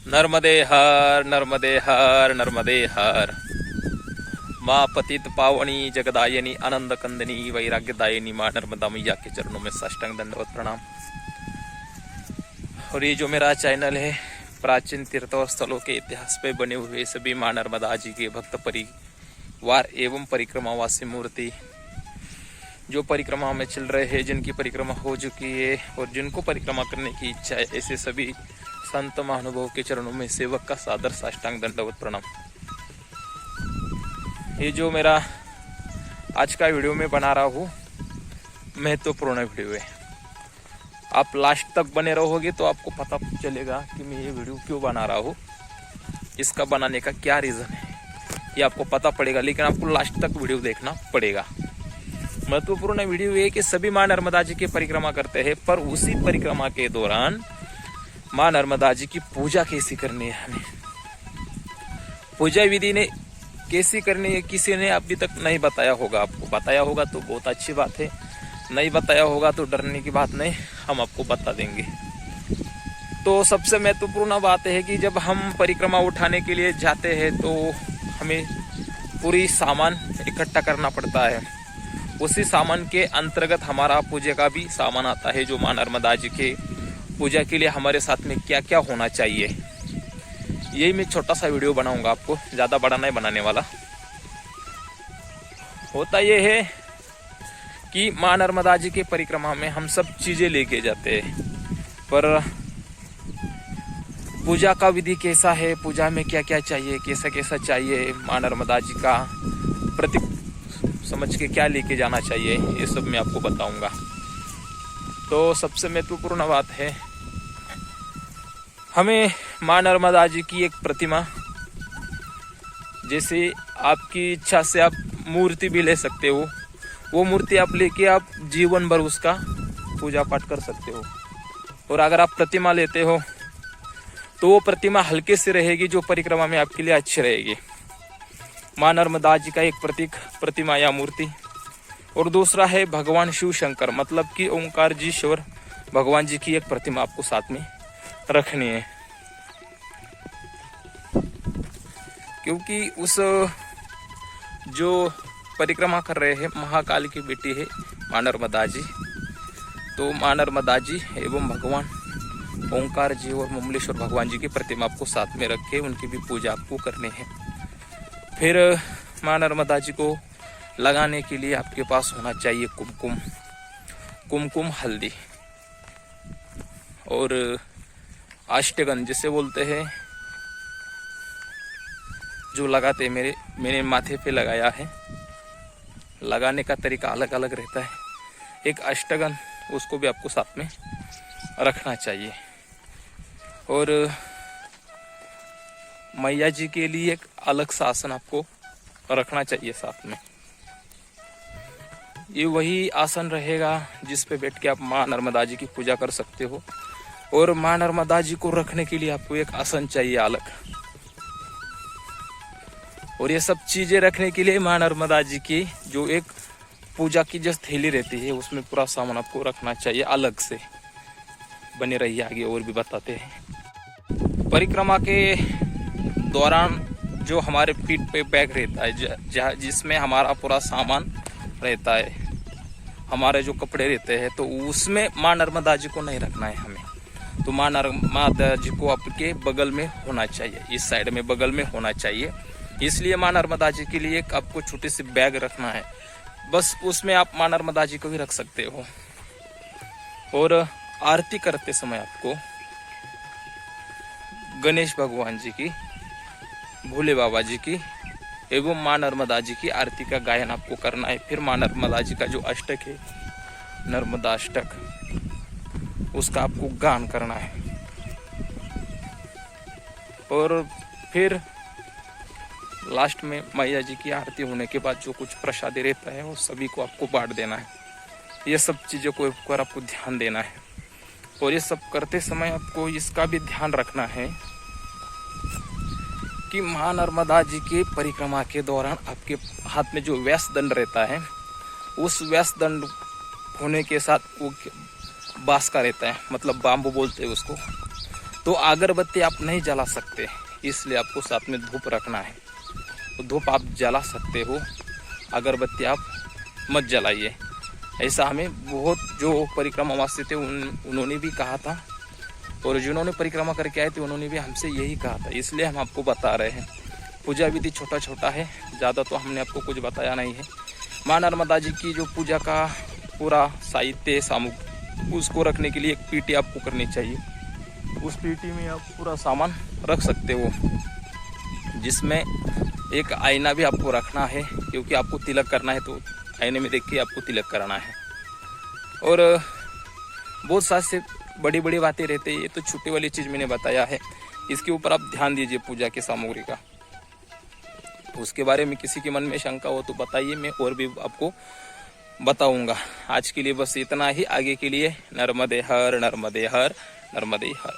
नर्मदे हर नर्मदे हर नर्मदे हर। माँ पतित पावनी जगदायनी आनंद कंदनी वैराग्यदायनी माँ नर्मदा मैया के चरणों में साष्टांग दंडवत प्रणाम। और ये जो मेरा चैनल है प्राचीन तीर्थ और स्थलों के इतिहास पे बने हुए सभी माँ नर्मदा जी के भक्त परिवार एवं परिक्रमावासी मूर्ति जो परिक्रमा में चल रहे हैं, जिनकी परिक्रमा हो चुकी है और जिनको परिक्रमा करने की इच्छा है, ऐसे सभी संत महानुभव के चरणों में सेवक का सादर साष्टांग दंडवत प्रणाम। ये जो मेरा आज का वीडियो में बना रहा हूँ महत्वपूर्ण वीडियो है। आप लास्ट तक बने रहोगे तो आपको पता चलेगा कि मैं ये वीडियो क्यों बना रहा हूँ, इसका बनाने का क्या रीज़न है, ये आपको पता पड़ेगा। लेकिन आपको लास्ट तक वीडियो देखना पड़ेगा। महत्वपूर्ण वीडियो ये कि सभी माँ नर्मदा जी की परिक्रमा करते हैं, पर उसी परिक्रमा के दौरान माँ नर्मदा जी की पूजा कैसी करनी है, हमें पूजा विधि ने कैसी करनी है किसी ने अभी तक नहीं बताया होगा। आपको बताया होगा तो बहुत अच्छी बात है, नहीं बताया होगा तो डरने की बात नहीं, हम आपको बता देंगे। तो सबसे महत्वपूर्ण बात है कि जब हम परिक्रमा उठाने के लिए जाते हैं तो हमें पूरी सामान इकट्ठा करना पड़ता है। उसी सामान के अंतर्गत हमारा पूजा का भी सामान आता है, जो माँ नर्मदा जी के पूजा के लिए हमारे साथ में क्या क्या होना चाहिए। यही मैं छोटा सा वीडियो बनाऊंगा, आपको ज़्यादा बड़ा नहीं बनाने वाला। होता ये है कि माँ नर्मदा जी के परिक्रमा में हम सब चीज़ें लेके जाते हैं, पर पूजा का विधि कैसा है, पूजा में क्या क्या चाहिए, कैसा कैसा चाहिए, माँ नर्मदा जी का प्रतीक समझ के क्या लेके जाना चाहिए, ये सब मैं आपको बताऊंगा। तो सबसे महत्वपूर्ण बात है, हमें माँ नर्मदा जी की एक प्रतिमा, जैसे आपकी इच्छा से आप मूर्ति भी ले सकते हो, वो मूर्ति आप लेके आप जीवन भर उसका पूजा पाठ कर सकते हो। और अगर आप प्रतिमा लेते हो तो वो प्रतिमा हल्के से रहेगी, जो परिक्रमा में आपके लिए अच्छी रहेगी। माँ नर्मदा जी का एक प्रतीक प्रतिमा या मूर्ति, और दूसरा है भगवान शिव शंकर, मतलब कि ओंकार जी ईश्वर भगवान जी की एक प्रतिमा आपको साथ में रखनी है। क्योंकि उस जो परिक्रमा कर रहे हैं महाकाल की बेटी है माँ नर्मदा जी, तो माँ नर्मदा जी एवं भगवान ओंकार जी और मुमलेश्वर भगवान जी की प्रतिमा आपको साथ में रख के उनकी भी पूजा आपको करनी है। फिर माँ नर्मदा जी को लगाने के लिए आपके पास होना चाहिए कुमकुम हल्दी और अष्टगंध जिसे बोलते हैं, जो लगाते मैंने माथे पे लगाया है। लगाने का तरीका अलग अलग रहता है। एक अष्टगंध, उसको भी आपको साथ में रखना चाहिए। और मैया जी के लिए एक अलग सा आसन आपको रखना चाहिए साथ में। ये वही आसन रहेगा जिस पे बैठ के आप माँ नर्मदा जी की पूजा कर सकते हो। और माँ नर्मदा जी को रखने के लिए आपको एक आसन चाहिए अलग। और ये सब चीजें रखने के लिए माँ नर्मदा जी की जो एक पूजा की जो थैली रहती है, उसमें पूरा सामान आपको रखना चाहिए अलग से। बने रहिए, आगे और भी बताते हैं। परिक्रमा के दौरान जो हमारे पीठ पे बैग रहता है, जिसमें हमारा पूरा सामान रहता है, हमारे जो कपड़े रहते हैं, तो उसमें माँ नर्मदा जी को नहीं रखना है हमें। तो माँ नर्मदा जी को आपके बगल में होना चाहिए, इस साइड में बगल में होना चाहिए। इसलिए माँ नर्मदा जी के लिए एक आपको छोटी सी बैग रखना है, बस उसमें आप माँ नर्मदा जी को भी रख सकते हो। और आरती करते समय आपको गणेश भगवान जी की, भोले बाबा जी की एवं माँ नर्मदा जी की आरती का गायन आपको करना है। फिर माँ नर्मदा जी का जो अष्टक है, नर्मदा अष्टक, उसका आपको गान करना है। और फिर लास्ट में मैया जी की आरती होने के बाद जो कुछ प्रसादी रहता है वो सभी को आपको बांट देना है। ये सब चीज़ों को ऊपर आपको ध्यान देना है। और ये सब करते समय आपको इसका भी ध्यान रखना है कि माँ नर्मदा जी के परिक्रमा के दौरान आपके हाथ में जो व्यास दंड रहता है, उस व्यास दंड होने के साथ वो बांस का रहता है, मतलब बाम्बू बोलते हैं उसको। तो अगरबत्ती आप नहीं जला सकते, इसलिए आपको साथ में धूप रखना है। तो धूप आप जला सकते हो, अगरबत्ती आप मत जलाइए। ऐसा हमें बहुत जो परिक्रमावासी थे उन्होंने भी कहा था, और जिन्होंने परिक्रमा करके आए थे उन्होंने भी हमसे यही कहा था, इसलिए हम आपको बता रहे हैं। पूजा विधि छोटा छोटा है, ज़्यादा तो हमने आपको कुछ बताया नहीं है। माँ नर्मदा जी की जो पूजा का पूरा साहित्य सामग्री, उसको रखने के लिए एक पीटी आपको करनी चाहिए। उस पीटी में आप पूरा सामान रख सकते हो, जिसमें एक आईना भी आपको रखना है, क्योंकि आपको तिलक करना है, तो आईने में देख के आपको तिलक कराना है। और बहुत सारे बड़ी बड़ी बातें रहते हैं, ये तो छोटी वाली चीज़ मैंने बताया है। इसके ऊपर आप ध्यान दीजिए पूजा की सामग्री का। उसके बारे में किसी के मन में शंका हो तो बताइए, मैं और भी आपको बताऊंगा। आज के लिए बस इतना ही, आगे के लिए नर्मदे हर नर्मदे हर नर्मदे हर।